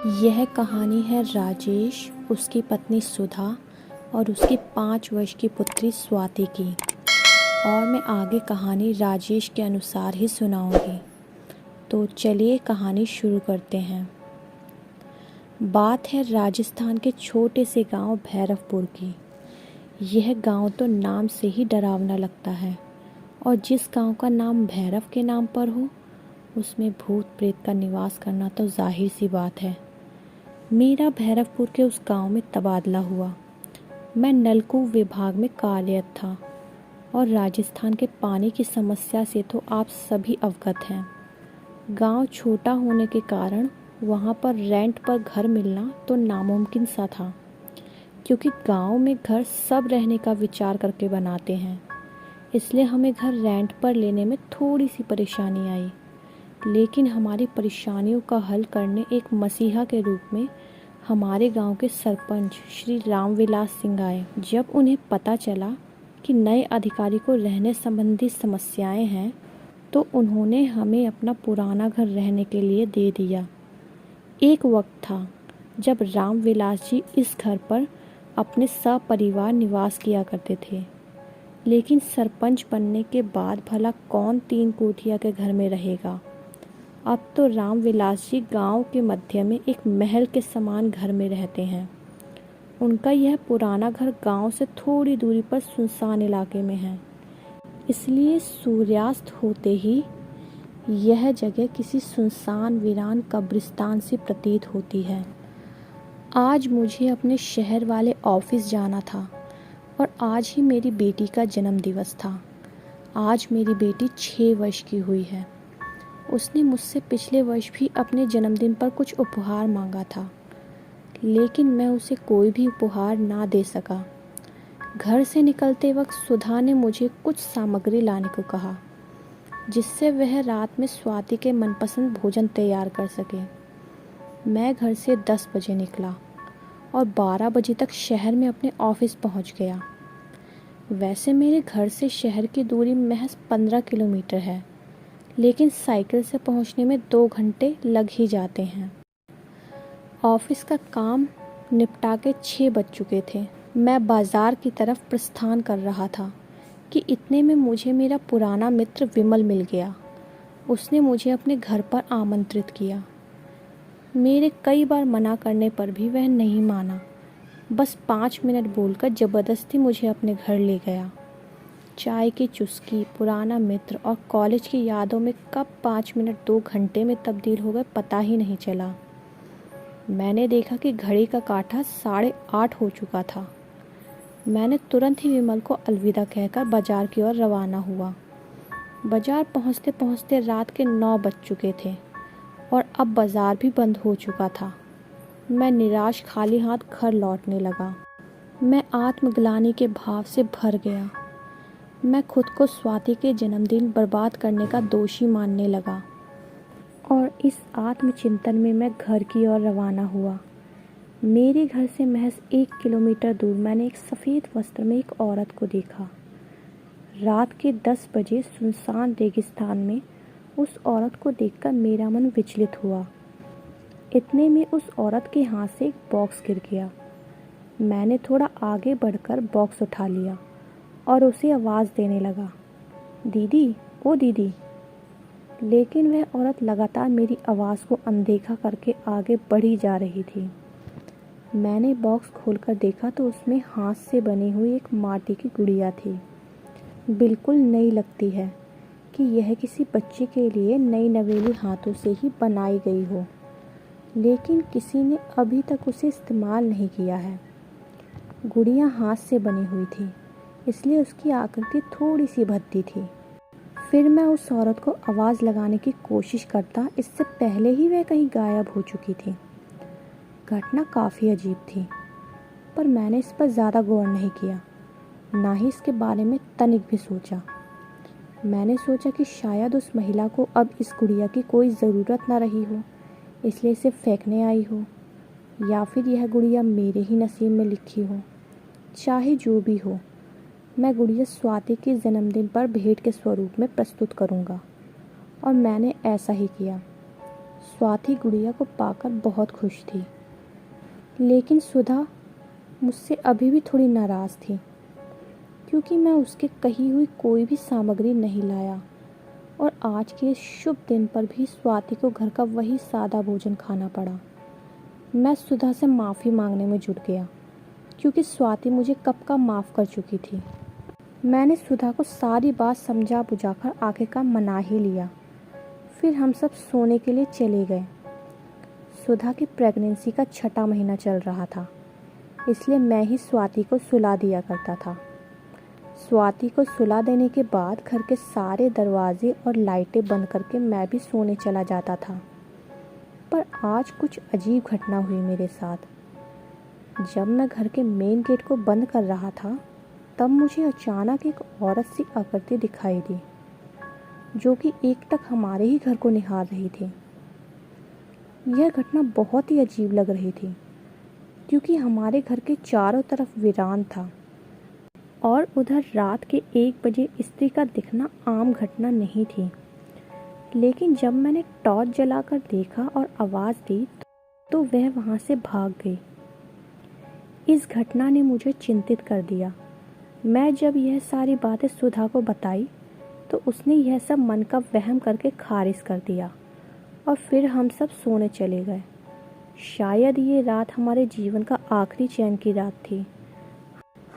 यह कहानी है राजेश, उसकी पत्नी सुधा और उसकी 5 वर्ष की पुत्री स्वाति की। और मैं आगे कहानी राजेश के अनुसार ही सुनाऊंगी। तो चलिए कहानी शुरू करते हैं। बात है राजस्थान के छोटे से गांव भैरवपुर की। यह गांव तो नाम से ही डरावना लगता है, और जिस गांव का नाम भैरव के नाम पर हो उसमें भूत प्रेत का निवास करना तो जाहिर सी बात है। मेरा भैरवपुर के उस गांव में तबादला हुआ। मैं नलकूप विभाग में कार्यरत था, और राजस्थान के पानी की समस्या से तो आप सभी अवगत हैं। गांव छोटा होने के कारण वहां पर रेंट पर घर मिलना तो नामुमकिन सा था, क्योंकि गांव में घर सब रहने का विचार करके बनाते हैं। इसलिए हमें घर रेंट पर लेने में थोड़ी सी परेशानी आई। लेकिन हमारी परेशानियों का हल करने एक मसीहा के रूप में हमारे गांव के सरपंच श्री रामविलास सिंह आए। जब उन्हें पता चला कि नए अधिकारी को रहने संबंधी समस्याएं हैं, तो उन्होंने हमें अपना पुराना घर रहने के लिए दे दिया। एक वक्त था जब रामविलास जी इस घर पर अपने सपरिवार निवास किया करते थे। लेकिन सरपंच बनने के बाद भला कौन 3 कोठिया के घर में रहेगा। अब तो रामविलास जी गांव के मध्य में एक महल के समान घर में रहते हैं। उनका यह पुराना घर गांव से थोड़ी दूरी पर सुनसान इलाके में है, इसलिए सूर्यास्त होते ही यह जगह किसी सुनसान वीरान कब्रिस्तान सी प्रतीत होती है। आज मुझे अपने शहर वाले ऑफिस जाना था, और आज ही मेरी बेटी का जन्मदिवस था। आज मेरी बेटी 6 वर्ष की हुई है। उसने मुझसे पिछले वर्ष भी अपने जन्मदिन पर कुछ उपहार मांगा था, लेकिन मैं उसे कोई भी उपहार ना दे सका। घर से निकलते वक्त सुधा ने मुझे कुछ सामग्री लाने को कहा, जिससे वह रात में स्वाति के मनपसंद भोजन तैयार कर सके। मैं घर से 10 बजे निकला और 12 बजे तक शहर में अपने ऑफिस पहुंच गया। वैसे मेरे घर से शहर की दूरी महज 15 किलोमीटर है, लेकिन साइकिल से पहुंचने में 2 घंटे लग ही जाते हैं। ऑफिस का काम निपटा के 6 बज चुके थे। मैं बाजार की तरफ प्रस्थान कर रहा था कि इतने में मुझे मेरा पुराना मित्र विमल मिल गया। उसने मुझे अपने घर पर आमंत्रित किया। मेरे कई बार मना करने पर भी वह नहीं माना। बस 5 मिनट बोलकर ज़बरदस्ती मुझे अपने घर ले गया। चाय की चुस्की, पुराना मित्र और कॉलेज की यादों में कब 5 मिनट 2 घंटे में तब्दील हो गए पता ही नहीं चला। मैंने देखा कि घड़ी का काटा 8:30 हो चुका था। मैंने तुरंत ही विमल को अलविदा कहकर बाजार की ओर रवाना हुआ। बाजार पहुंचते पहुंचते रात के 9 बज चुके थे, और अब बाजार भी बंद हो चुका था। मैं निराश खाली हाथ घर लौटने लगा। मैं आत्मग्लानि के भाव से भर गया। मैं खुद को स्वाति के जन्मदिन बर्बाद करने का दोषी मानने लगा, और इस आत्मचिंतन में मैं घर की ओर रवाना हुआ। मेरे घर से महज 1 किलोमीटर दूर मैंने एक सफ़ेद वस्त्र में एक औरत को देखा। रात के 10 बजे सुनसान रेगिस्तान में उस औरत को देखकर मेरा मन विचलित हुआ। इतने में उस औरत के हाथ से एक बॉक्स गिर गया। मैंने थोड़ा आगे बढ़कर बॉक्स उठा लिया और उसे आवाज़ देने लगा, दीदी, ओ दीदी। लेकिन वह औरत लगातार मेरी आवाज़ को अनदेखा करके आगे बढ़ी जा रही थी। मैंने बॉक्स खोलकर देखा तो उसमें हाथ से बनी हुई एक माटी की गुड़िया थी। बिल्कुल नई लगती है कि यह किसी बच्चे के लिए नई नवेली हाथों से ही बनाई गई हो, लेकिन किसी ने अभी तक उसे इस्तेमाल नहीं किया है। गुड़िया हाथ से बनी हुई थी, इसलिए उसकी आकृति थोड़ी सी भद्दी थी। फिर मैं उस औरत को आवाज़ लगाने की कोशिश करता, इससे पहले ही वह कहीं गायब हो चुकी थी। घटना काफ़ी अजीब थी, पर मैंने इस पर ज़्यादा गौर नहीं किया, ना ही इसके बारे में तनिक भी सोचा। मैंने सोचा कि शायद उस महिला को अब इस गुड़िया की कोई ज़रूरत ना रही हो, इसलिए इसे फेंकने आई हो, या फिर यह गुड़िया मेरे ही नसीब में लिखी हो। चाहे जो भी हो, मैं गुड़िया स्वाति के जन्मदिन पर भेंट के स्वरूप में प्रस्तुत करूंगा। और मैंने ऐसा ही किया। स्वाति गुड़िया को पाकर बहुत खुश थी, लेकिन सुधा मुझसे अभी भी थोड़ी नाराज़ थी, क्योंकि मैं उसके कही हुई कोई भी सामग्री नहीं लाया और आज के इस शुभ दिन पर भी स्वाति को घर का वही सादा भोजन खाना पड़ा। मैं सुधा से माफ़ी मांगने में जुट गया, क्योंकि स्वाति मुझे कब का माफ़ कर चुकी थी। मैंने सुधा को सारी बात समझा बुझाकर आखिरकार मना ही लिया। फिर हम सब सोने के लिए चले गए। सुधा की प्रेगनेंसी का 6वां महीना चल रहा था, इसलिए मैं ही स्वाति को सुला दिया करता था। स्वाति को सुला देने के बाद घर के सारे दरवाजे और लाइटें बंद करके मैं भी सोने चला जाता था। पर आज कुछ अजीब घटना हुई मेरे साथ। जब मैं घर के मेन गेट को बंद कर रहा था, तब मुझे अचानक एक औरत सी आकृति दिखाई दी, जो कि एकटक हमारे ही घर को निहार रही थी। यह घटना बहुत ही अजीब लग रही थी, क्योंकि हमारे घर के चारों तरफ वीरान था और उधर रात के 1 बजे स्त्री का दिखना आम घटना नहीं थी। लेकिन जब मैंने टॉर्च जलाकर देखा और आवाज़ दी, तो वह वहाँ से भाग गई। इस घटना ने मुझे चिंतित कर दिया। मैं जब यह सारी बातें सुधा को बताई, तो उसने यह सब मन का वहम करके खारिज कर दिया और फिर हम सब सोने चले गए। शायद ये रात हमारे जीवन का आखिरी चैन की रात थी।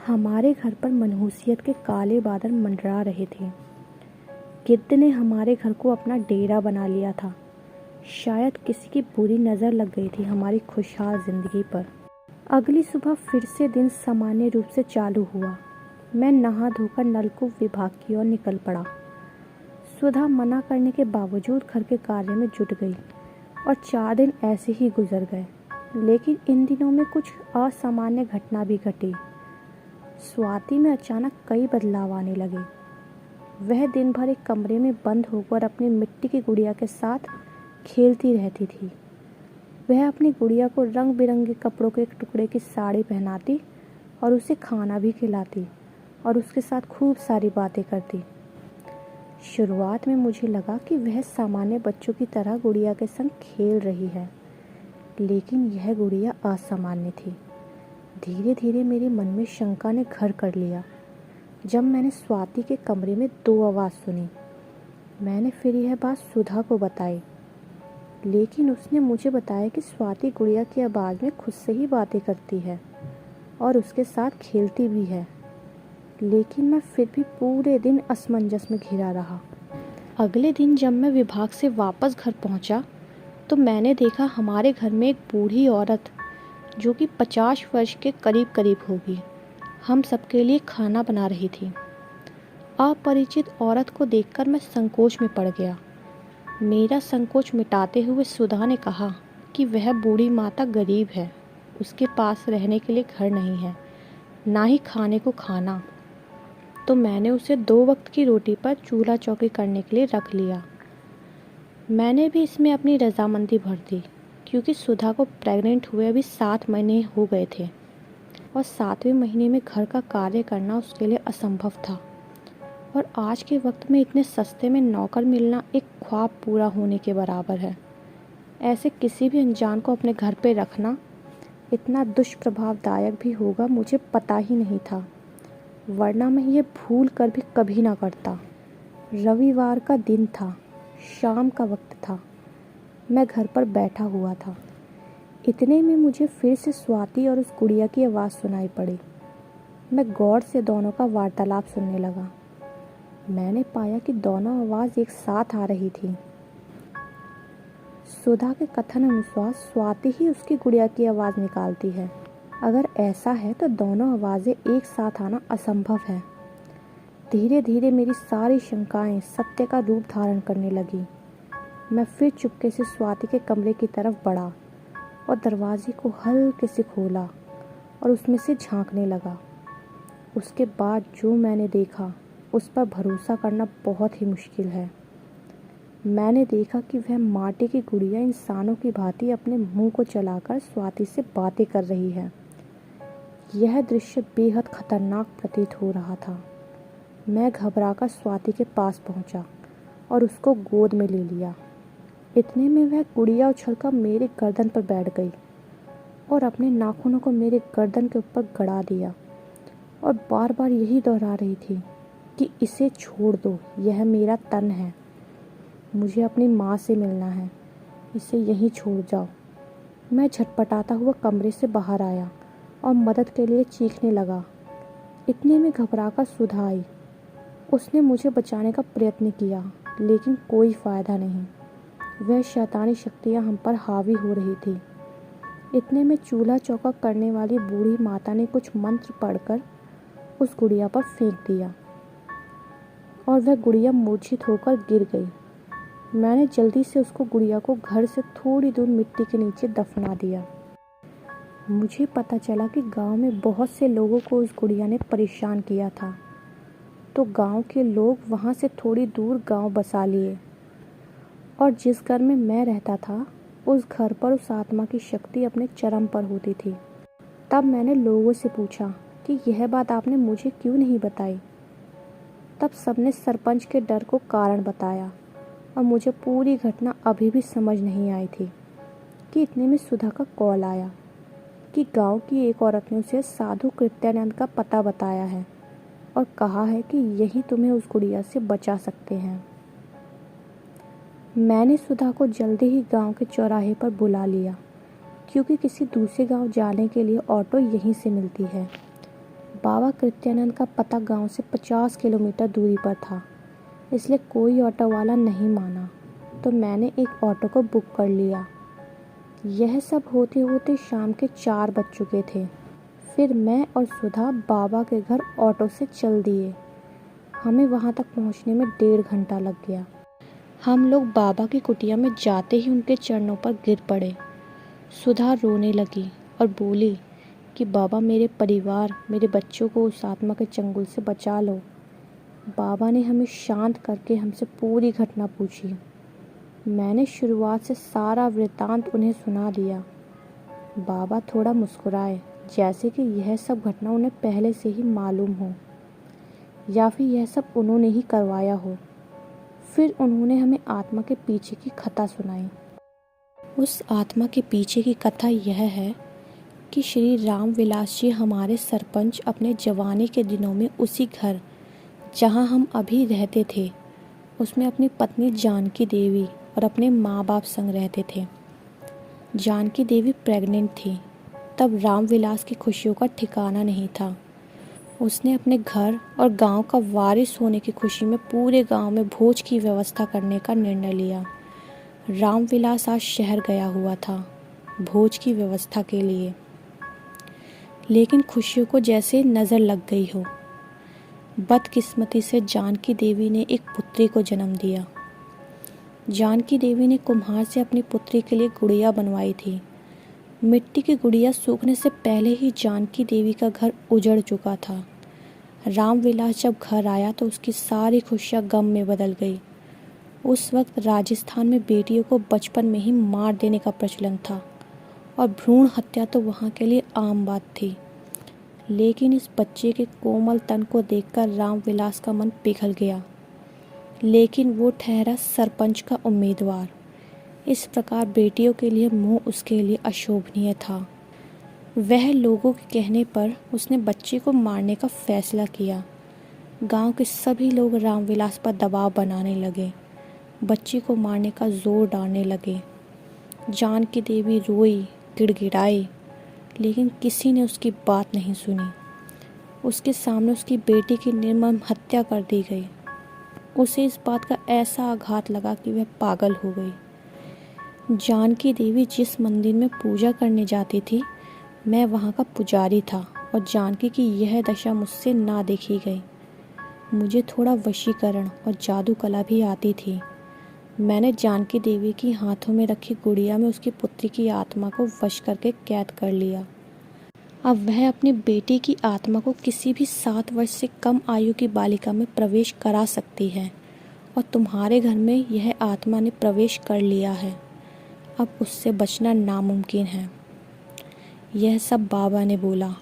हमारे घर पर मनहूसियत के काले बादल मंडरा रहे थे। गिद्ध ने हमारे घर को अपना डेरा बना लिया था। शायद किसी की बुरी नज़र लग गई थी हमारी खुशहाल ज़िंदगी पर। अगली सुबह फिर से दिन सामान्य रूप से चालू हुआ। मैं नहा धोकर नलकूप विभाग की ओर निकल पड़ा। सुधा मना करने के बावजूद घर के कार्य में जुट गई और 4 दिन ऐसे ही गुजर गए। लेकिन इन दिनों में कुछ असामान्य घटना भी घटी। स्वाति में अचानक कई बदलाव आने लगे। वह दिन भर एक कमरे में बंद होकर अपनी मिट्टी की गुड़िया के साथ खेलती रहती थी। वह अपनी गुड़िया को रंग बिरंगे कपड़ों के एक टुकड़े की साड़ी पहनाती और उसे खाना भी खिलाती और उसके साथ खूब सारी बातें करती। शुरुआत में मुझे लगा कि वह सामान्य बच्चों की तरह गुड़िया के संग खेल रही है, लेकिन यह गुड़िया असामान्य थी। धीरे धीरे मेरे मन में शंका ने घर कर लिया। जब मैंने स्वाति के कमरे में 2 आवाज़ सुनी, मैंने फिर यह बात सुधा को बताई, लेकिन उसने मुझे बताया कि स्वाति गुड़िया की आवाज़ में खुद से ही बातें करती है और उसके साथ खेलती भी है। लेकिन मैं फिर भी पूरे दिन असमंजस में घिरा रहा। अगले दिन जब मैं विभाग से वापस घर पहुंचा, तो मैंने देखा हमारे घर में एक बूढ़ी औरत, जो कि 50 वर्ष के करीब करीब होगी, हम सबके लिए खाना बना रही थी। अपरिचित औरत को देखकर मैं संकोच में पड़ गया। मेरा संकोच मिटाते हुए सुधा ने कहा कि वह बूढ़ी माता गरीब है, उसके पास रहने के लिए घर नहीं है, ना ही खाने को खाना। तो मैंने उसे 2 वक्त की रोटी पर चूल्हा चौकी करने के लिए रख लिया। मैंने भी इसमें अपनी रजामंदी भर दी, क्योंकि सुधा को प्रेग्नेंट हुए अभी 7 महीने हो गए थे और 7वें महीने में घर का कार्य करना उसके लिए असंभव था। और आज के वक्त में इतने सस्ते में नौकर मिलना एक ख्वाब पूरा होने के बराबर है। ऐसे किसी भी अनजान को अपने घर पे रखना इतना दुष्प्रभावदायक भी होगा, मुझे पता ही नहीं था, वरना मैं ये भूल कर भी कभी ना करता। रविवार का दिन था, शाम का वक्त था। मैं घर पर बैठा हुआ था। इतने में मुझे फिर से स्वाति और उस गुड़िया की आवाज़ सुनाई पड़ी। मैं गौर से दोनों का वार्तालाप सुनने लगा। मैंने पाया कि दोनों आवाज़ एक साथ आ रही थी। सुधा के कथन अनुसार स्वाति ही उसकी गुड़िया की आवाज़ निकालती है। अगर ऐसा है तो दोनों आवाज़ें एक साथ आना असंभव है। धीरे धीरे मेरी सारी शंकाएं सत्य का रूप धारण करने लगी। मैं फिर चुपके से स्वाति के कमरे की तरफ बढ़ा और दरवाजे को हल्के से खोला और उसमें से झांकने लगा। उसके बाद जो मैंने देखा, उस पर भरोसा करना बहुत ही मुश्किल है। मैंने देखा कि वह माटी की गुड़िया इंसानों की भांति अपने मुंह को चलाकर स्वाति से बातें कर रही है। यह दृश्य बेहद खतरनाक प्रतीत हो रहा था। मैं घबराकर स्वाति के पास पहुंचा और उसको गोद में ले लिया। इतने में वह गुड़िया उछलकर मेरे गर्दन पर बैठ गई और अपने नाखूनों को मेरे गर्दन के ऊपर गड़ा दिया और बार बार यही दोहरा रही थी कि इसे छोड़ दो, यह मेरा तन है, मुझे अपनी माँ से मिलना है, इसे यहीं छोड़ जाओ। मैं झटपटाता हुआ कमरे से बाहर आया और मदद के लिए चीखने लगा। इतने में घबराकर सुधा आई। उसने मुझे बचाने का प्रयत्न किया, लेकिन कोई फ़ायदा नहीं। वह शैतानी शक्तियाँ हम पर हावी हो रही थी। इतने में चूल्हा चौका करने वाली बूढ़ी माता ने कुछ मंत्र पढ़कर उस गुड़िया पर फेंक दिया और वह गुड़िया मूर्छित होकर गिर गई। मैंने जल्दी से उसको गुड़िया को घर से थोड़ी दूर मिट्टी के नीचे दफना दिया। मुझे पता चला कि गांव में बहुत से लोगों को उस गुड़िया ने परेशान किया था, तो गांव के लोग वहां से थोड़ी दूर गांव बसा लिए और जिस घर में मैं रहता था उस घर पर उस आत्मा की शक्ति अपने चरम पर होती थी। तब मैंने लोगों से पूछा कि यह बात आपने मुझे क्यों नहीं बताई। तब सबने सरपंच के डर को कारण बताया और मुझे पूरी घटना अभी भी समझ नहीं आई थी कि इतने में सुधा का कॉल आया कि गांव की एक औरत ने उसे साधु कृत्यानंद का पता बताया है और कहा है कि यही तुम्हें उस गुड़िया से बचा सकते हैं। मैंने सुधा को जल्दी ही गांव के चौराहे पर बुला लिया, क्योंकि किसी दूसरे गांव जाने के लिए ऑटो यहीं से मिलती है। बाबा कृत्यानंद का पता गांव से 50 किलोमीटर दूरी पर था, इसलिए कोई ऑटो वाला नहीं माना, तो मैंने एक ऑटो को बुक कर लिया। यह सब होते होते शाम के 4 बज चुके थे। फिर मैं और सुधा बाबा के घर ऑटो से चल दिए। हमें वहां तक पहुंचने में 1.5 घंटा लग गया। हम लोग बाबा की कुटिया में जाते ही उनके चरणों पर गिर पड़े। सुधा रोने लगी और बोली कि बाबा, मेरे परिवार, मेरे बच्चों को उस आत्मा के चंगुल से बचा लो। बाबा ने हमें शांत करके हमसे पूरी घटना पूछी। मैंने शुरुआत से सारा वृत्तांत उन्हें सुना दिया। बाबा थोड़ा मुस्कुराए, जैसे कि यह सब घटना उन्हें पहले से ही मालूम हो या फिर यह सब उन्होंने ही करवाया हो। फिर उन्होंने हमें आत्मा के पीछे की कथा सुनाई। उस आत्मा के पीछे की कथा यह है कि श्री राम विलास जी हमारे सरपंच अपने जवानी के दिनों में उसी घर जहां हम अभी रहते थे, उसमें अपनी पत्नी जानकी देवी और अपने माँ बाप संग रहते थे। जानकी देवी प्रेग्नेंट थी। तब राम विलास की खुशियों का ठिकाना नहीं था। उसने अपने घर और गांव का वारिस होने की खुशी में पूरे गांव में भोज की व्यवस्था करने का निर्णय लिया। राम विलास आज शहर गया हुआ था भोज की व्यवस्था के लिए, लेकिन खुशियों को जैसे नज़र लग गई हो। बदकिस्मती से जानकी देवी ने एक पुत्री को जन्म दिया। जानकी देवी ने कुम्हार से अपनी पुत्री के लिए गुड़िया बनवाई थी। मिट्टी की गुड़िया सूखने से पहले ही जानकी देवी का घर उजड़ चुका था। रामविलास जब घर आया तो उसकी सारी खुशियाँ गम में बदल गई। उस वक्त राजस्थान में बेटियों को बचपन में ही मार देने का प्रचलन था और भ्रूण हत्या तो वहाँ के लिए आम बात थी। लेकिन इस बच्चे के कोमल तन को देखकर रामविलास का मन पिघल गया, लेकिन वो ठहरा सरपंच का उम्मीदवार। इस प्रकार बेटियों के लिए मोह उसके लिए अशोभनीय था। वह लोगों के कहने पर उसने बच्चे को मारने का फैसला किया। गांव के सभी लोग रामविलास पर दबाव बनाने लगे, बच्चे को मारने का जोर डालने लगे। जानकी देवी रोई, गिड़गिड़ाई, लेकिन किसी ने उसकी बात नहीं सुनी। उसके सामने उसकी बेटी की निर्मम हत्या कर दी गई। उसे इस बात का ऐसा आघात लगा कि वह पागल हो गई। जानकी देवी जिस मंदिर में पूजा करने जाती थी, मैं वहाँ का पुजारी था और जानकी की यह दशा मुझसे ना देखी गई। मुझे थोड़ा वशीकरण और जादू कला भी आती थी। मैंने जानकी देवी की हाथों में रखी गुड़िया में उसकी पुत्री की आत्मा को वश करके कैद कर लिया। अब वह अपनी बेटी की आत्मा को किसी भी 7 वर्ष से कम आयु की बालिका में प्रवेश करा सकती है और तुम्हारे घर में यह आत्मा ने प्रवेश कर लिया है। अब उससे बचना नामुमकिन है। यह सब बाबा ने बोला।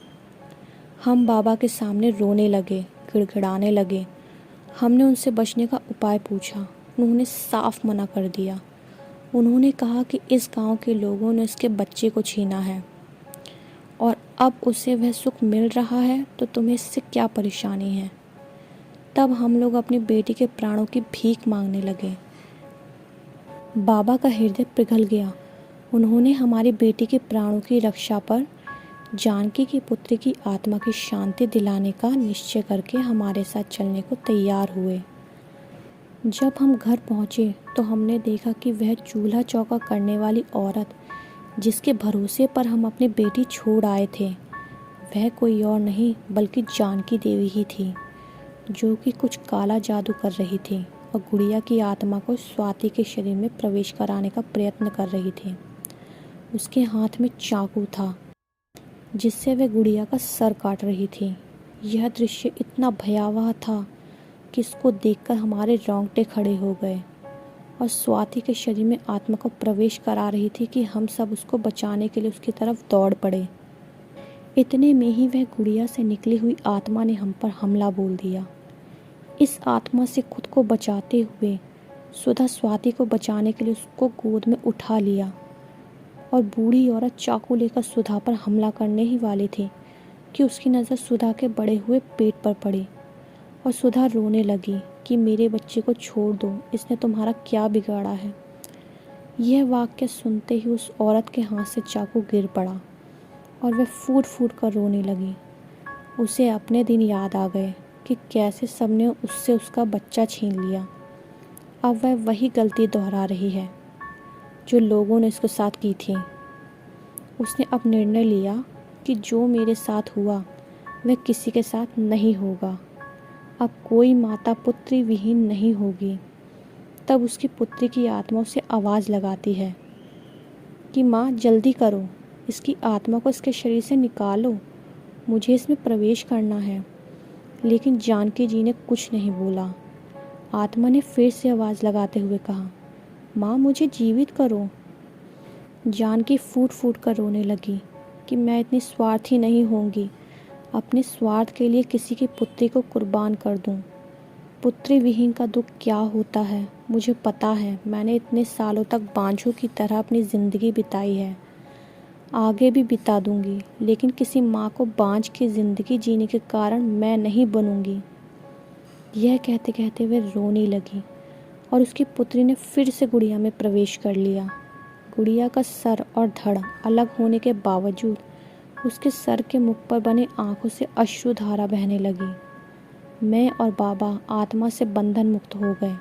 हम बाबा के सामने रोने लगे, गिड़गिड़ाने लगे। हमने उनसे बचने का उपाय पूछा, उन्होंने साफ मना कर दिया। उन्होंने कहा कि इस गांव के लोगों ने उसके बच्चे को छीना है और अब उसे वह सुख मिल रहा है, तो तुम्हें इससे क्या परेशानी है। तब हम लोग अपनी बेटी के प्राणों की भीख मांगने लगे। बाबा का हृदय पिघल गया। उन्होंने हमारी बेटी के प्राणों की रक्षा पर जानकी की पुत्री की आत्मा की शांति दिलाने का निश्चय करके हमारे साथ चलने को तैयार हुए। जब हम घर पहुँचे तो हमने देखा कि वह चूल्हा चौका करने वाली औरत, जिसके भरोसे पर हम अपनी बेटी छोड़ आए थे, वह कोई और नहीं बल्कि जानकी देवी ही थी, जो कि कुछ काला जादू कर रही थी और गुड़िया की आत्मा को स्वाति के शरीर में प्रवेश कराने का प्रयत्न कर रही थी। उसके हाथ में चाकू था, जिससे वह गुड़िया का सर काट रही थी। यह दृश्य इतना भयावह था कि इसको देखकर हमारे रोंगटे खड़े हो गए और स्वाति के शरीर में आत्मा को प्रवेश करा रही थी कि हम सब उसको बचाने के लिए उसकी तरफ दौड़ पड़े। इतने में ही वह गुड़िया से निकली हुई आत्मा ने हम पर हमला बोल दिया। इस आत्मा से खुद को बचाते हुए सुधा स्वाति को बचाने के लिए उसको गोद में उठा लिया और बूढ़ी औरत चाकू लेकर सुधा पर हमला करने ही वाली थी कि उसकी नज़र सुधा के बड़े हुए पेट पर पड़ी और सुधा रोने लगी कि मेरे बच्चे को छोड़ दो, इसने तुम्हारा क्या बिगाड़ा है। यह वाक्य सुनते ही उस औरत के हाथ से चाकू गिर पड़ा और वह फूट फूट कर रोने लगी। उसे अपने दिन याद आ गए कि कैसे सबने उससे उसका बच्चा छीन लिया। अब वह वही गलती दोहरा रही है जो लोगों ने उसके साथ की थी। उसने अब निर्णय लिया कि जो मेरे साथ हुआ वह किसी के साथ नहीं होगा। अब कोई माता पुत्री विहीन नहीं होगी। तब उसकी पुत्री की आत्मा उसे आवाज़ लगाती है कि माँ जल्दी करो, इसकी आत्मा को इसके शरीर से निकालो, मुझे इसमें प्रवेश करना है। लेकिन जानकी जी ने कुछ नहीं बोला। आत्मा ने फिर से आवाज़ लगाते हुए कहा, माँ मुझे जीवित करो। जानकी फूट फूट कर रोने लगी कि मैं इतनी स्वार्थी नहीं होंगी, अपने स्वार्थ के लिए किसी की पुत्री को कुर्बान कर दूं। पुत्री विहीन का दुख क्या होता है मुझे पता है। मैंने इतने सालों तक बांझों की तरह अपनी ज़िंदगी बिताई है, आगे भी बिता दूंगी, लेकिन किसी माँ को बांझ की ज़िंदगी जीने के कारण मैं नहीं बनूंगी। यह कहते कहते वह रोने लगी और उसकी पुत्री ने फिर से गुड़िया में प्रवेश कर लिया। गुड़िया का सर और धड़ अलग होने के बावजूद उसके सर के मुख पर बने आंखों से अश्रुधारा बहने लगी। मैं और बाबा आत्मा से बंधन मुक्त हो गए।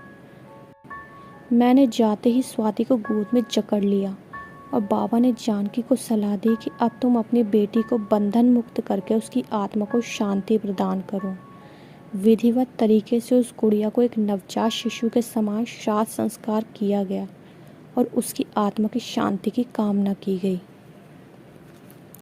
मैंने जाते ही स्वाति को गोद में जकड़ लिया और बाबा ने जानकी को सलाह दी कि अब तुम अपनी बेटी को बंधन मुक्त करके उसकी आत्मा को शांति प्रदान करो। विधिवत तरीके से उस गुड़िया को एक नवजात शिशु के समान श्राद्ध संस्कार किया गया और उसकी आत्मा की शांति की कामना की गई।